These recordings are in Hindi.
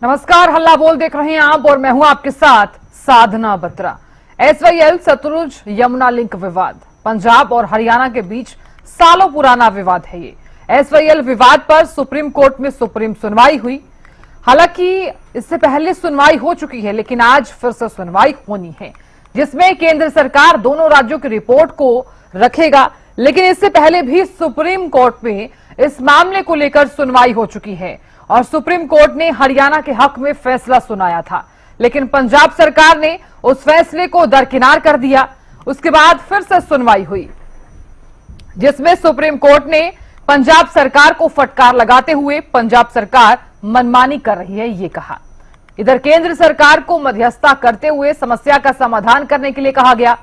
नमस्कार, हल्ला बोल देख रहे हैं आप और मैं हूं आपके साथ साधना बत्रा। एसवाईएल सतलुज यमुना लिंक विवाद पंजाब और हरियाणा के बीच सालों पुराना विवाद है। ये एसवाईएल विवाद पर सुप्रीम कोर्ट में सुप्रीम सुनवाई हुई। हालांकि इससे पहले सुनवाई हो चुकी है, लेकिन आज फिर से सुनवाई होनी है, जिसमें केंद्र सरकार दोनों राज्यों की रिपोर्ट को रखेगा। लेकिन इससे पहले भी सुप्रीम कोर्ट में इस मामले को लेकर सुनवाई हो चुकी है और सुप्रीम कोर्ट ने हरियाणा के हक में फैसला सुनाया था, लेकिन पंजाब सरकार ने उस फैसले को दरकिनार कर दिया। उसके बाद फिर से सुनवाई हुई, जिसमें सुप्रीम कोर्ट ने पंजाब सरकार को फटकार लगाते हुए पंजाब सरकार मनमानी कर रही है, ये कहा। इधर केंद्र सरकार को मध्यस्थता करते हुए समस्या का समाधान करने के लिए कहा गया,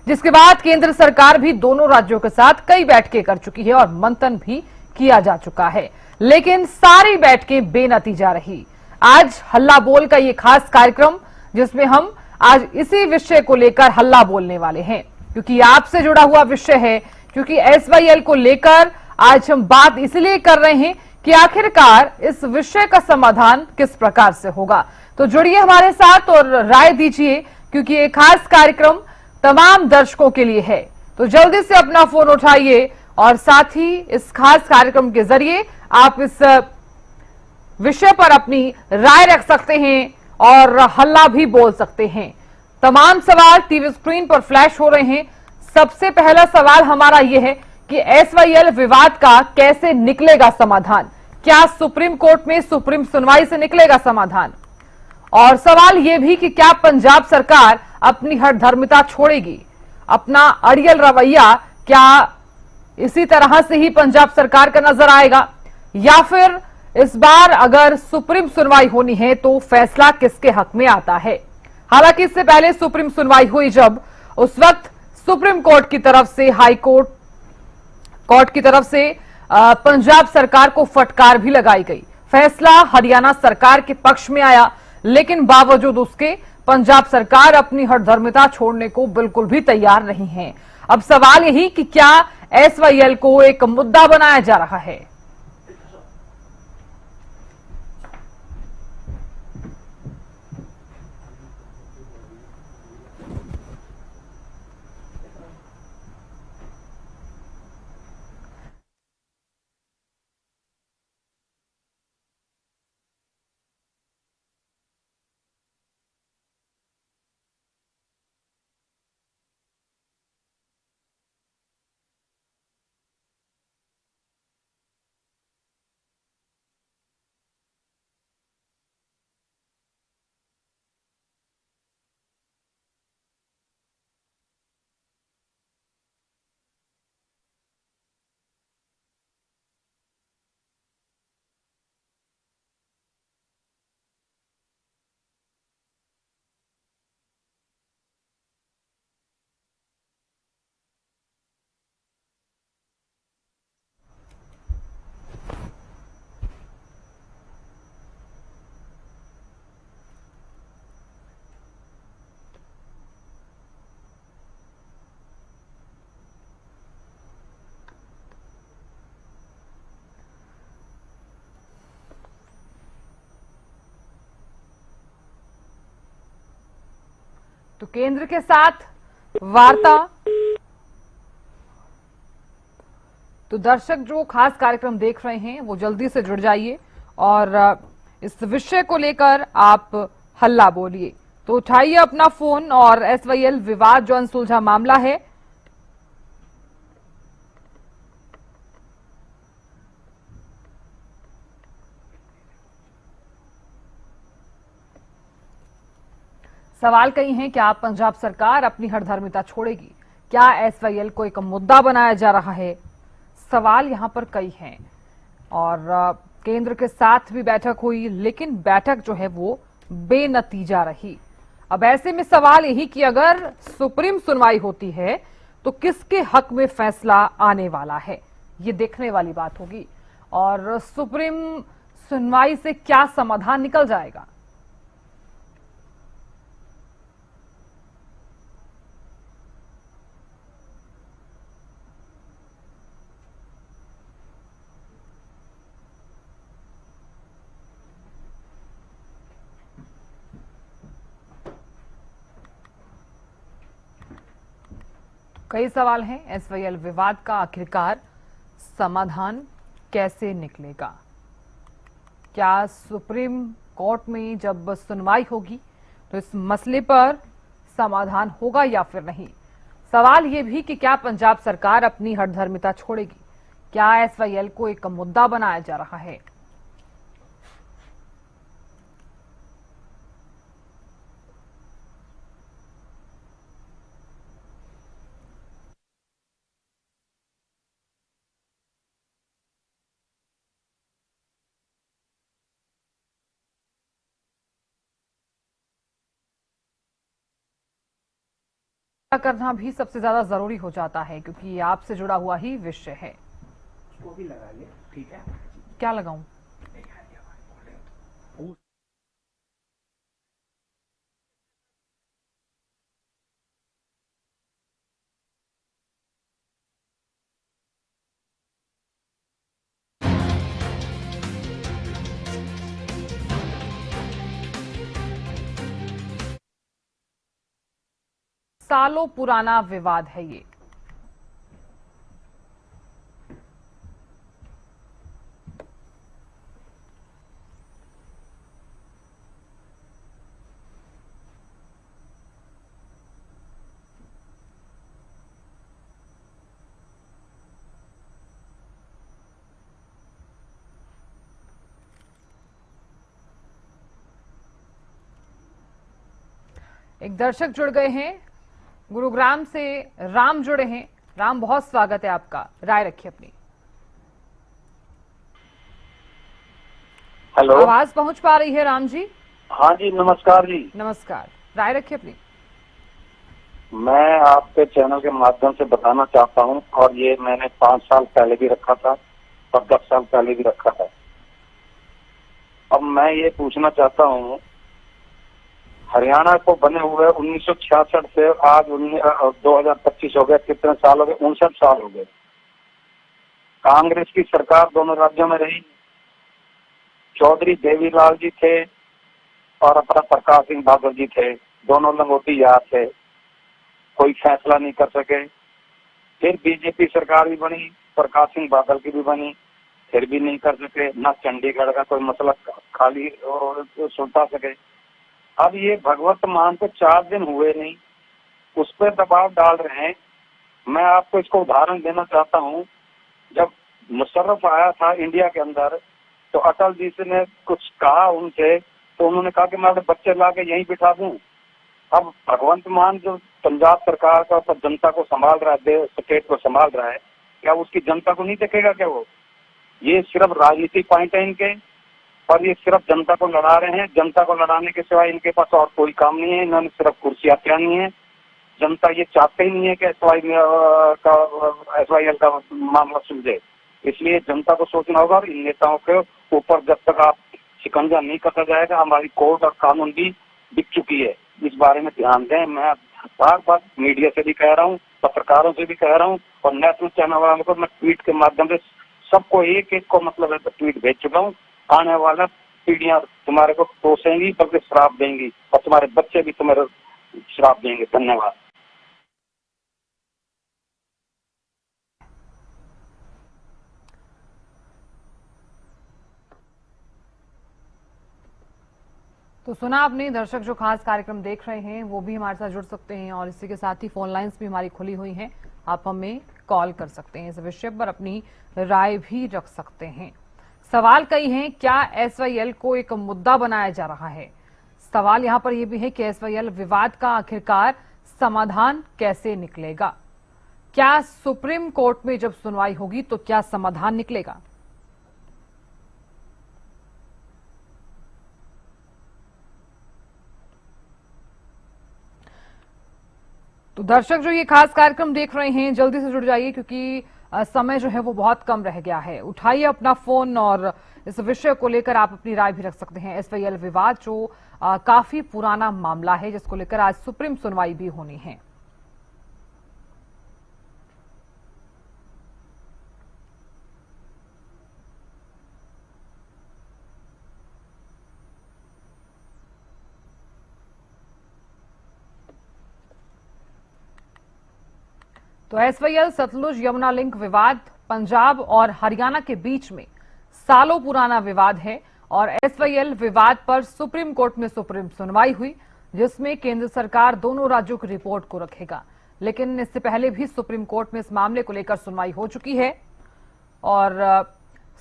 जिसके बाद केंद्र सरकार भी दोनों राज्यों के साथ कई बैठकें कर चुकी है और मंथन भी किया जा चुका है, लेकिन सारी बैठकें बेनतीजा रही। आज हल्ला बोल का ये खास कार्यक्रम, जिसमें हम आज इसी विषय को लेकर हल्ला बोलने वाले हैं, क्योंकि आपसे जुड़ा हुआ विषय है, क्योंकि एसवाईएल को लेकर आज हम बात इसलिए कर रहे हैं कि आखिरकार इस विषय का समाधान किस प्रकार से होगा। तो जुड़िए हमारे साथ और राय दीजिए, क्योंकि ये खास कार्यक्रम तमाम दर्शकों के लिए है। तो जल्दी से अपना फोन उठाइए और साथ ही इस खास कार्यक्रम के जरिए आप इस विषय पर अपनी राय रख सकते हैं और हल्ला भी बोल सकते हैं। तमाम सवाल टीवी स्क्रीन पर फ्लैश हो रहे हैं। सबसे पहला सवाल हमारा यह है कि एसवाईएल विवाद का कैसे निकलेगा समाधान? क्या सुप्रीम कोर्ट में सुप्रीम सुनवाई से निकलेगा समाधान? और सवाल यह भी कि क्या पंजाब सरकार अपनी हठधर्मिता छोड़ेगी? अपना अड़ियल रवैया क्या इसी तरह से ही पंजाब सरकार का नजर आएगा, या फिर इस बार अगर सुप्रीम सुनवाई होनी है तो फैसला किसके हक में आता है? हालांकि इससे पहले सुप्रीम सुनवाई हुई, जब उस वक्त सुप्रीम कोर्ट की तरफ से हाई कोर्ट की तरफ से पंजाब सरकार को फटकार भी लगाई गई। फैसला हरियाणा सरकार के पक्ष में आया, लेकिन बावजूद उसके पंजाब सरकार अपनी हठधर्मिता छोड़ने को बिल्कुल भी तैयार नहीं है। अब सवाल यही कि क्या एसवाईएल को एक मुद्दा बनाया जा रहा है? तो केंद्र के साथ वार्ता, तो दर्शक जो खास कार्यक्रम देख रहे हैं वो जल्दी से जुड़ जाइए और इस विषय को लेकर आप हल्ला बोलिए। तो उठाइए अपना फोन और एसवाईएल विवाद जो अनसुलझा मामला है, सवाल कई हैं, क्या पंजाब सरकार अपनी हठधर्मिता छोड़ेगी? क्या एसवाईएल को एक मुद्दा बनाया जा रहा है? सवाल यहां पर कई हैं और केंद्र के साथ भी बैठक हुई, लेकिन बैठक जो है वो बेनतीजा रही। अब ऐसे में सवाल यही कि अगर सुप्रीम सुनवाई होती है तो किसके हक में फैसला आने वाला है, ये देखने वाली बात होगी। और सुप्रीम सुनवाई से क्या समाधान निकल जाएगा? कई सवाल हैं एसवाईएल विवाद का आखिरकार समाधान कैसे निकलेगा? क्या सुप्रीम कोर्ट में जब सुनवाई होगी तो इस मसले पर समाधान होगा या फिर नहीं? सवाल ये भी कि क्या पंजाब सरकार अपनी हठधर्मिता छोड़ेगी? क्या एसवाईएल को एक मुद्दा बनाया जा रहा है? करना भी सबसे ज्यादा जरूरी हो जाता है क्योंकि ये आपसे जुड़ा हुआ ही विषय है। उसको भी लगा ले, ठीक है? क्या लगाऊं? सालों पुराना विवाद है ये। एक दर्शक जुड़ गए हैं गुरुग्राम से, राम जुड़े हैं। राम, बहुत स्वागत है आपका, राय रखिए अपनी। हेलो, आवाज पहुंच पा रही है राम जी? हाँ जी, नमस्कार जी। नमस्कार, राय रखिए अपनी। मैं आपके चैनल के माध्यम से बताना चाहता हूँ, और ये मैंने 5 साल पहले भी रखा था और 10 साल पहले भी रखा था। अब मैं ये पूछना चाहता हूँ, हरियाणा को बने हुए 1966 से आज 2025 हो गए, कितने साल हो गए? 59 साल हो गए। कांग्रेस की सरकार दोनों राज्यों में रही। चौधरी देवीलाल जी थे और अपना प्रकाश सिंह बादल जी थे, दोनों लंगोटी यार थे, कोई फैसला नहीं कर सके। फिर बीजेपी सरकार भी बनी, प्रकाश सिंह बादल की भी बनी, फिर भी नहीं कर सके। ना चंडीगढ़ का कोई मसला खाली सुलझा सके। अब ये भगवत मान को 4 दिन हुए नहीं, उस पर दबाव डाल रहे हैं। मैं आपको इसको उदाहरण देना चाहता हूँ। जब मुशर्रफ आया था इंडिया के अंदर, तो अटल जी से ने कुछ कहा उनसे, तो उन्होंने कहा कि मैं अपने बच्चे ला के यहीं बिठा दूं। अब भगवंत मान जो पंजाब सरकार का सब जनता को संभाल रहा है, स्टेट को संभाल रहा है, क्या उसकी जनता को नहीं देखेगा? क्या वो ये सिर्फ राजनीतिक पॉइंट है इनके, और ये सिर्फ जनता को लड़ा रहे हैं। जनता को लड़ाने के सिवाय इनके पास और कोई काम नहीं है। इन्होंने सिर्फ कुर्सियां त्यानी है। जनता ये चाहते ही नहीं है कि एसवाईएल का मामला सुलझे। इसलिए जनता को सोचना होगा, और इन नेताओं के ऊपर जब तक आप शिकंजा नहीं कसा जाएगा, हमारी कोर्ट और कानून भी बिक चुकी है। इस बारे में ध्यान दें। मैं बार बार मीडिया से भी कह रहा हूँ, पत्रकारों से भी कह रहा हूँ, और नेशनल चैनल वालों को मैं ट्वीट के माध्यम से सबको एक एक को मतलब है ट्वीट भेज चुका हूँ। आने वाला पीढ़ियां तुम्हारे को कोसेंगी, बल्कि श्राप देंगी, और तुम्हारे बच्चे भी तुम्हारे श्राप देंगे। धन्यवाद। तो सुना आपने, दर्शक जो खास कार्यक्रम देख रहे हैं वो भी हमारे साथ जुड़ सकते हैं और इसी के साथ ही फोन लाइंस भी हमारी खुली हुई हैं। आप हमें कॉल कर सकते हैं, इस विषय पर अपनी राय भी रख सकते हैं। सवाल कई हैं, क्या एसवाईएल को एक मुद्दा बनाया जा रहा है? सवाल यहां पर यह भी है कि एसवाईएल विवाद का आखिरकार समाधान कैसे निकलेगा? क्या सुप्रीम कोर्ट में जब सुनवाई होगी तो क्या समाधान निकलेगा? तो दर्शक जो ये खास कार्यक्रम देख रहे हैं, जल्दी से जुड़ जाइए क्योंकि समय जो है वो बहुत कम रह गया है। उठाइए अपना फोन और इस विषय को लेकर आप अपनी राय भी रख सकते हैं। एसवाईएल विवाद जो काफी पुराना मामला है, जिसको लेकर आज सुप्रीम सुनवाई भी होनी है। तो एसवाईएल सतलुज यमुना लिंक विवाद पंजाब और हरियाणा के बीच में सालों पुराना विवाद है और एसवाईएल विवाद पर सुप्रीम कोर्ट में सुप्रीम सुनवाई हुई, जिसमें केंद्र सरकार दोनों राज्यों की रिपोर्ट को रखेगा। लेकिन इससे पहले भी सुप्रीम कोर्ट में इस मामले को लेकर सुनवाई हो चुकी है और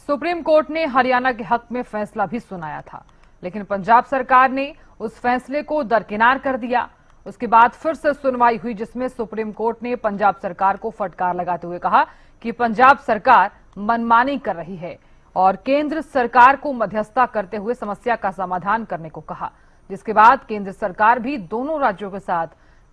सुप्रीम कोर्ट ने हरियाणा के हक में फैसला भी सुनाया था, लेकिन पंजाब सरकार ने उस फैसले को दरकिनार कर दिया। उसके बाद फिर से सुनवाई हुई, जिसमें सुप्रीम कोर्ट ने पंजाब सरकार को फटकार लगाते हुए कहा कि पंजाब सरकार मनमानी कर रही है और केंद्र सरकार को मध्यस्थता करते हुए समस्या का समाधान करने को कहा। जिसके बाद केंद्र सरकार भी दोनों राज्यों के साथ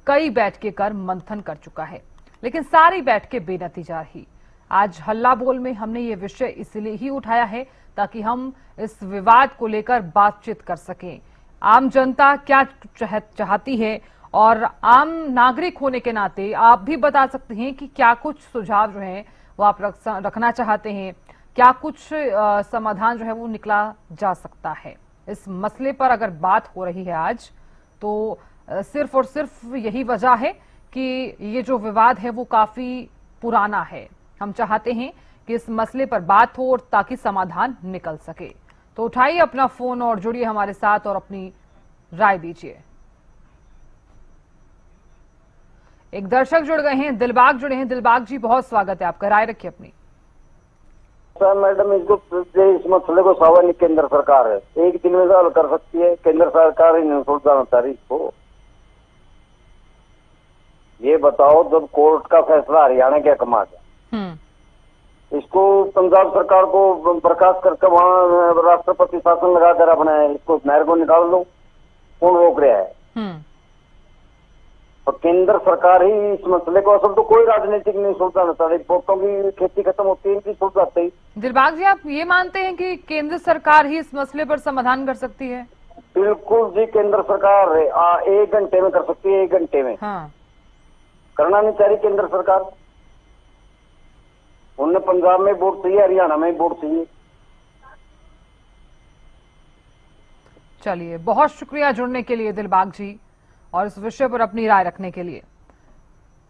कई बैठकें कर मंथन कर चुका है, लेकिन सारी बैठकें बेनतीजा रही। आज हल्ला बोल में हमने ये विषय इसलिए ही उठाया है ताकि हम इस विवाद को लेकर बातचीत कर सकें। आम जनता क्या चाहती है और आम नागरिक होने के नाते आप भी बता सकते हैं कि क्या कुछ सुझाव जो है वो आप रखना चाहते हैं, क्या कुछ समाधान जो है वो निकला जा सकता है। इस मसले पर अगर बात हो रही है आज, तो सिर्फ और सिर्फ यही वजह है कि ये जो विवाद है वो काफी पुराना है। हम चाहते हैं कि इस मसले पर बात हो और ताकि समाधान निकल सके। तो उठाइए अपना फोन और जुड़िए हमारे साथ और अपनी राय दीजिए। एक दर्शक जुड़ गए हैं, दिलबाग जुड़े हैं। दिलबाग जी, बहुत स्वागत है आपका, राय रखिए अपनी। सर मैडम, इसको इस मसले को सावधानी केंद्र सरकार है, एक दिन में हल कर सकती है। केंद्र सरकार ही नहीं सुलझाना चाह रही इसको। ये बताओ, जब कोर्ट का फैसला हरियाणा के हक में आ गया, इसको पंजाब सरकार को बर्खास्त करके वहाँ राष्ट्रपति शासन लगाकर अपने इसको नहर को निकाल दो। कौन रोक रहा है? और केंद्र सरकार ही इस मसले को, असल तो कोई राजनीतिक नहीं सुलझाना चाह रही। वोटों की खेती खत्म होती है, इनकी सुलझाते ही। दिलबाग जी, आप ये मानते हैं कि केंद्र सरकार ही इस मसले पर समाधान कर सकती है? बिल्कुल जी, केंद्र सरकार 1 घंटे में कर सकती है, 1 घंटे में। हाँ। करना नहीं चाह रही केंद्र सरकार। उन्हें पंजाब में वोट चाहिए, हरियाणा में वोट चाहिए। चलिए, बहुत शुक्रिया जुड़ने के लिए दिलबाग जी और इस विषय पर अपनी राय रखने के लिए।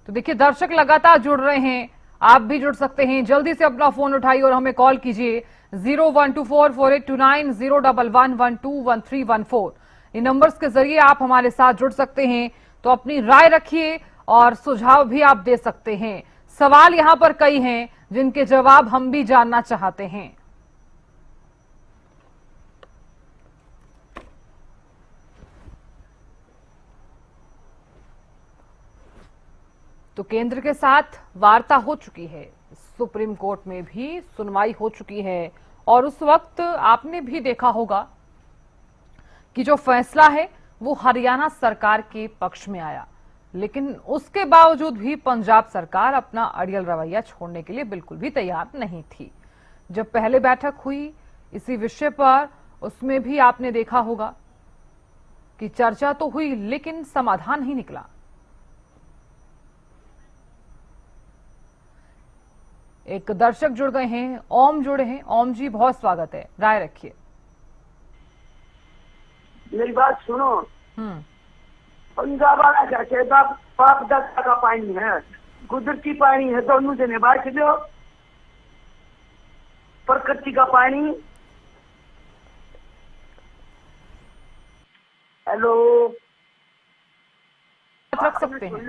तो देखिए, दर्शक लगातार जुड़ रहे हैं, आप भी जुड़ सकते हैं। जल्दी से अपना फोन उठाइए और हमें कॉल कीजिए 0124482901121314। इन नंबर्स के जरिए आप हमारे साथ जुड़ सकते हैं। तो अपनी राय रखिए और सुझाव भी आप दे सकते हैं। सवाल यहां पर कई हैं जिनके जवाब हम भी जानना चाहते हैं। तो केंद्र के साथ वार्ता हो चुकी है, सुप्रीम कोर्ट में भी सुनवाई हो चुकी है और उस वक्त आपने भी देखा होगा कि जो फैसला है वो हरियाणा सरकार के पक्ष में आया, लेकिन उसके बावजूद भी पंजाब सरकार अपना अड़ियल रवैया छोड़ने के लिए बिल्कुल भी तैयार नहीं थी। जब पहले बैठक हुई इसी विषय पर, उसमें भी आपने देखा होगा कि चर्चा तो हुई लेकिन समाधान ही निकला। एक दर्शक जुड़ गए हैं, ओम जुड़े हैं। ओम जी, बहुत स्वागत है, राय रखिए। मेरी बात सुनो। पंजाब वाला कहते हैं बाप दादा का पानी है, कुदरती पानी है, दोनों जने बांट लो। प्रकृति का पानी। हेलो, रख सकते हैं।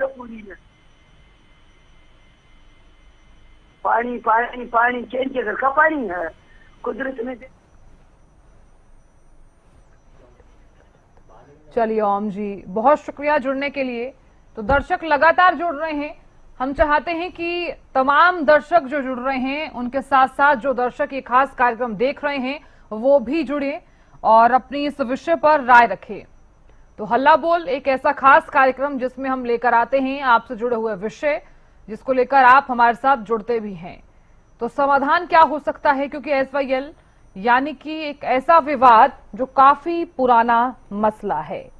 पानी पानी पानी चैन के घर का पानी है, कुदरत में। चलिए ओम जी, बहुत शुक्रिया जुड़ने के लिए। तो दर्शक लगातार जुड़ रहे हैं। हम चाहते हैं कि तमाम दर्शक जो जुड़ रहे हैं उनके साथ साथ जो दर्शक ये खास कार्यक्रम देख रहे हैं वो भी जुड़े और अपनी इस विषय पर राय रखें। तो हल्ला बोल एक ऐसा खास कार्यक्रम जिसमें हम लेकर आते हैं आपसे जुड़े हुए विषय, जिसको लेकर आप हमारे साथ जुड़ते भी हैं। तो समाधान क्या हो सकता है, क्योंकि एसवाईएल यानी कि एक ऐसा विवाद जो काफी पुराना मसला है।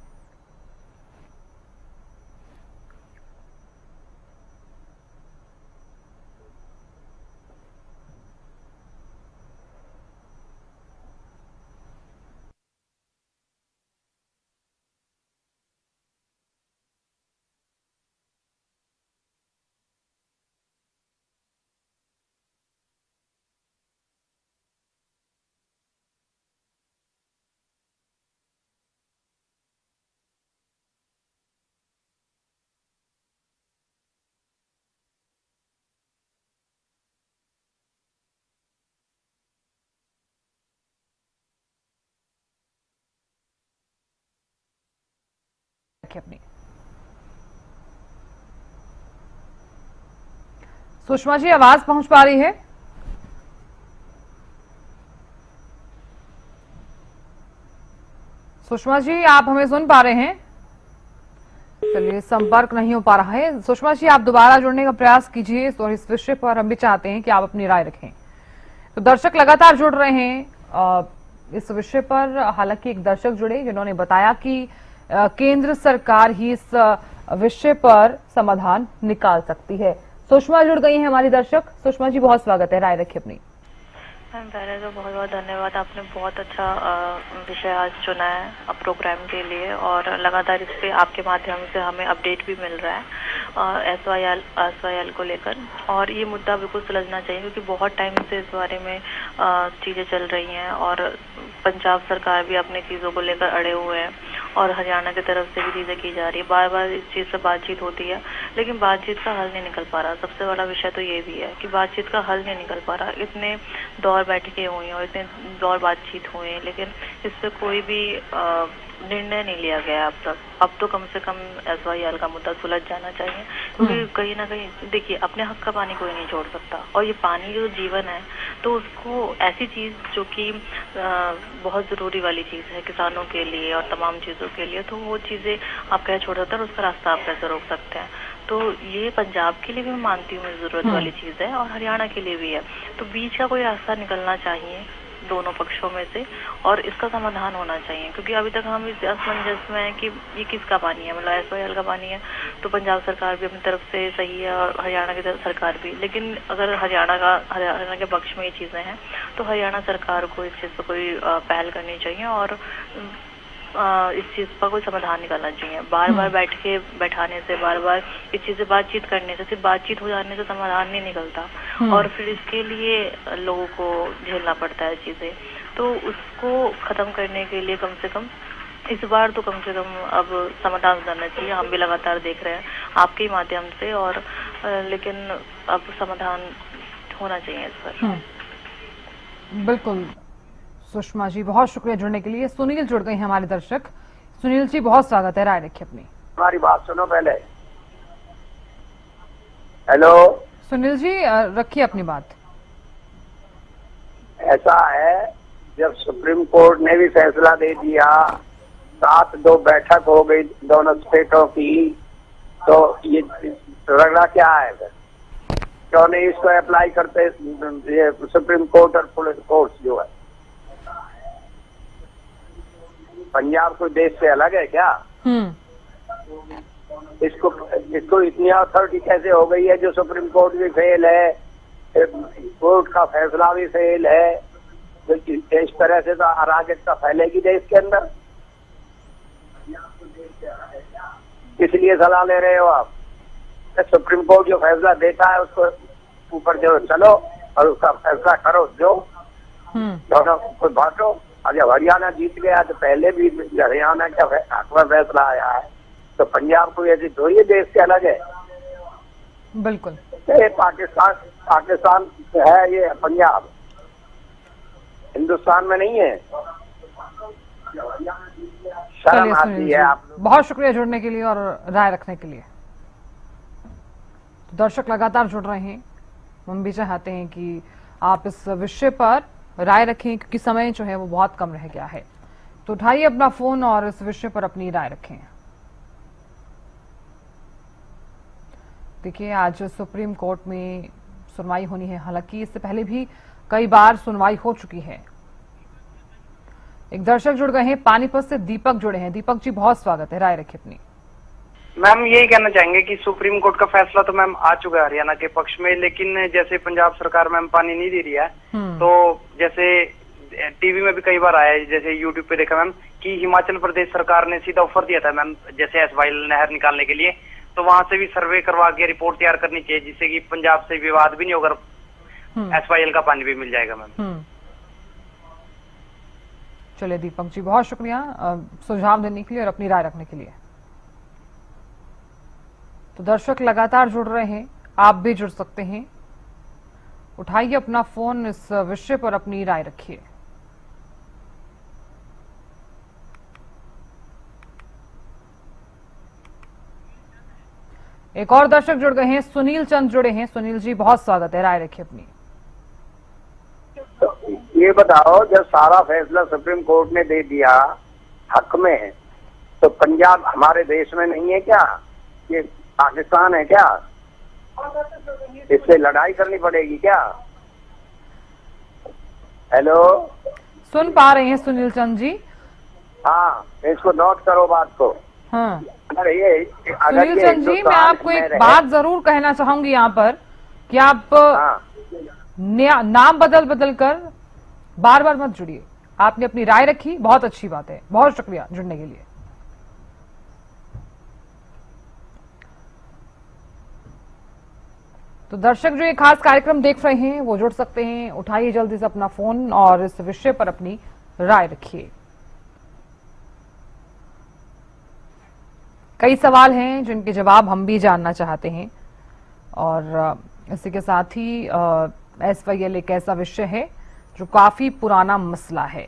रखिए अपनी। सुषमा जी, आवाज पहुंच पा रही है? सुषमा जी, आप हमें सुन पा रहे हैं? चलिए, संपर्क नहीं हो पा रहा है। सुषमा जी, आप दोबारा जुड़ने का प्रयास कीजिए और इस विषय पर हम भी चाहते हैं कि आप अपनी राय रखें। तो दर्शक लगातार जुड़ रहे हैं इस विषय पर। हालांकि एक दर्शक जुड़े जिन्होंने बताया कि केंद्र सरकार ही इस विषय पर समाधान निकाल सकती है। सुषमा जुड़ गई हैं हमारी दर्शक। सुषमा जी, बहुत स्वागत है, राय रखिए अपनी। मैम, पहले तो बहुत बहुत धन्यवाद। आपने बहुत अच्छा विषय आज चुना है प्रोग्राम के लिए, और लगातार इस पे आपके माध्यम से हमें अपडेट भी मिल रहा है SYL को लेकर। और ये मुद्दा बिल्कुल सुलझना चाहिए, क्योंकि बहुत टाइम से इस बारे में चीज़ें चल रही हैं, और पंजाब सरकार भी अपनी चीज़ों को लेकर अड़े हुए हैं, और हरियाणा की तरफ से भी चीज़ें की जा रही है। बार बार इस चीज़ से बातचीत होती है, लेकिन बातचीत का हल नहीं निकल पा रहा। सबसे बड़ा विषय तो ये भी है कि बातचीत का हल नहीं निकल पा रहा। इतने दौर बैठकें हुई हैं और इतने दौर बातचीत हुए हैं, लेकिन इस पर कोई भी निर्णय नहीं लिया गया अब तक। अब तो कम से कम SYL का मुद्दा सुलझ जाना चाहिए, क्योंकि कहीं ना कहीं देखिए, अपने हक का पानी कोई नहीं छोड़ सकता, और ये पानी जो जीवन है, तो उसको ऐसी चीज़ जो कि बहुत ज़रूरी वाली चीज़ है किसानों के लिए और तमाम चीज़ों के लिए, तो वो चीज़ें आप कैसे छोड़ सकते हैं और उसका रास्ता आप कैसे रोक सकते हैं। तो ये पंजाब के लिए भी मैं मानती हूँ ज़रूरत वाली चीज़ है, और हरियाणा के लिए भी है। तो बीच का कोई रास्ता निकलना चाहिए दोनों पक्षों में से, और इसका समाधान होना चाहिए, क्योंकि अभी तक हम इस असमंजस में है कि ये किसका पानी है। मतलब SYL का पानी है तो पंजाब सरकार भी अपनी तरफ से सही है, और हरियाणा की तरफ सरकार भी। लेकिन अगर हरियाणा के पक्ष में ये चीज़ें हैं, तो हरियाणा सरकार को इस चीज़ पर कोई पहल करनी चाहिए, और इस चीज़ पर कोई समाधान निकालना चाहिए। बार बार बैठाने से, बार बार इस चीज़ से बातचीत करने से, सिर्फ बातचीत हो जाने से समाधान नहीं निकलता, और फिर इसके लिए लोगों को झेलना पड़ता है चीज़ें। तो उसको ख़त्म करने के लिए कम से कम इस बार तो कम से कम अब समाधान करना चाहिए। हम भी लगातार देख रहे हैं आपके ही माध्यम से, और लेकिन अब समाधान होना चाहिए इस पर। बिल्कुल सुषमा जी, बहुत शुक्रिया जुड़ने के लिए। सुनील जुड़ गए हैं हमारे दर्शक। सुनील जी, बहुत स्वागत है, राय रखिए अपनी। हमारी बात सुनो पहले। हेलो सुनील जी, रखिए अपनी बात। ऐसा है, जब सुप्रीम कोर्ट ने भी फैसला दे दिया, 7-2 बैठक हो गई दोनों स्टेटों की, तो ये रगड़ा क्या है? क्यों नहीं इसको अप्लाई करते ये सुप्रीम कोर्ट और पुलिस कोर्ट जो है? पंजाब कोई देश से अलग है क्या? इसको इतनी अथॉरिटी कैसे हो गई है? जो सुप्रीम कोर्ट भी फेल है, कोर्ट का फैसला भी फेल है, तो इस तरह से तो अराजकता फैलेगी देश के अंदर। इसलिए सलाह ले रहे हो आप? सुप्रीम कोर्ट जो फैसला देता है उसको ऊपर जो चलो और उसका फैसला करो, जो दोनों को बांटो। और जब हरियाणा जीत गया तो पहले भी हरियाणा का फैसला आया है, तो पंजाब को ऐसी थोड़ी देश से अलग है। बिल्कुल, ये पाकिस्तान है, ये पंजाब हिंदुस्तान में नहीं है। शर्म आती है आप। बहुत शुक्रिया जुड़ने के लिए और राय रखने के लिए। तो दर्शक लगातार जुड़ रहे हैं। हम भी चाहते हैं कि आप इस विषय पर राय रखें, क्योंकि समय जो है वो बहुत कम रह गया है। तो उठाइए अपना फोन और इस विषय पर अपनी राय रखें। देखिए, आज सुप्रीम कोर्ट में सुनवाई होनी है। हालांकि इससे पहले भी कई बार सुनवाई हो चुकी है। एक दर्शक जुड़ गए हैं, पानीपत से दीपक जुड़े हैं। दीपक जी, बहुत स्वागत है, राय रखिए अपनी। मैम, यही कहना चाहेंगे कि सुप्रीम कोर्ट का फैसला तो मैम आ चुका है हरियाणा के पक्ष में, लेकिन जैसे पंजाब सरकार मैम पानी नहीं दे रही है, तो जैसे टीवी में भी कई बार आया है, जैसे यूट्यूब पे देखा मैम कि हिमाचल प्रदेश सरकार ने सीधा ऑफर दिया था मैम, जैसे SYL नहर निकालने के लिए, तो वहां से भी सर्वे करवा के रिपोर्ट तैयार करनी चाहिए, जिससे कि पंजाब से विवाद भी नहीं होगा, SYL का पानी भी मिल जाएगा मैम। चलिए दीपक जी, बहुत शुक्रिया सुझाव देने के लिए और अपनी राय रखने के लिए। तो दर्शक लगातार जुड़ रहे हैं, आप भी जुड़ सकते हैं। उठाइए अपना फोन, इस विषय पर अपनी राय रखिए। एक और दर्शक जुड़ गए हैं, सुनील चंद जुड़े हैं। सुनील जी, बहुत स्वागत है, राय रखिए अपनी। तो ये बताओ, जब सारा फैसला सुप्रीम कोर्ट ने दे दिया, हक में है, तो पंजाब हमारे देश में नहीं है क्या? ये पाकिस्तान है क्या? इससे लड़ाई करनी पड़ेगी क्या? हेलो, सुन पा रहे हैं सुनील चंद जी? हाँ, इसको नोट करो बात को। हाँ अगर ये सुनील चंद जी, मैं आपको एक बात जरूर कहना चाहूंगी यहाँ पर कि आप नाम बदल कर बार बार मत जुड़िए। आपने अपनी राय रखी, बहुत अच्छी बात है, बहुत शुक्रिया जुड़ने के लिए। तो दर्शक जो ये खास कार्यक्रम देख रहे हैं वो जुड़ सकते हैं, उठाइए जल्दी से अपना फोन और इस विषय पर अपनी राय रखिए। कई सवाल हैं जिनके जवाब हम भी जानना चाहते हैं और इसी के साथ ही SYL एक ऐसा विषय है जो काफी पुराना मसला है।